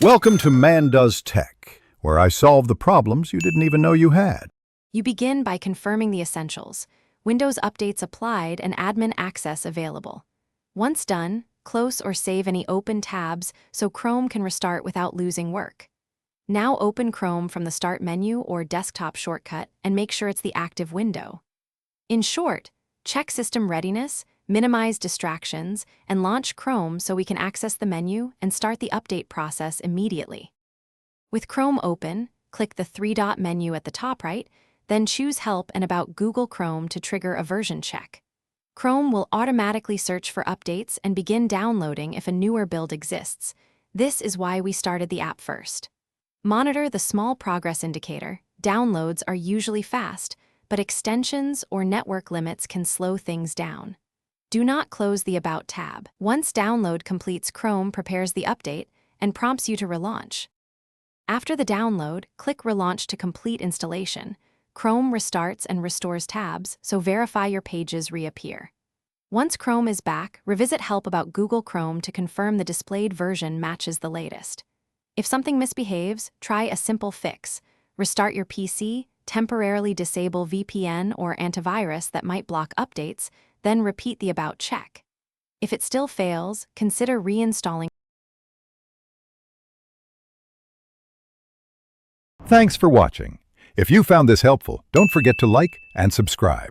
Welcome to Man Does Tech, where I solve the problems you didn't even know you had. You begin by confirming the essentials. Windows updates applied and admin access available. Once done, close or save any open tabs so Chrome can restart without losing work. Now open Chrome from the Start menu or desktop shortcut and make sure it's the active window. In short, check system readiness, minimize distractions, and launch Chrome so we can access the menu and start the update process immediately. With Chrome open, click the three-dot menu at the top right, then choose Help and About Google Chrome to trigger a version check. Chrome will automatically search for updates and begin downloading if a newer build exists. This is why we started the app first. Monitor the small progress indicator. Downloads are usually fast, but extensions or network limits can slow things down. Do not close the About tab. Once download completes, Chrome prepares the update and prompts you to relaunch. After the download, click Relaunch to complete installation. Chrome restarts and restores tabs, so verify your pages reappear. Once Chrome is back, revisit Help About Google Chrome to confirm the displayed version matches the latest. If something misbehaves, try a simple fix. Restart your PC, temporarily disable VPN or antivirus that might block updates, then repeat the About check. If it still fails, consider reinstalling. Thanks for watching. If you found this helpful, don't forget to like and subscribe.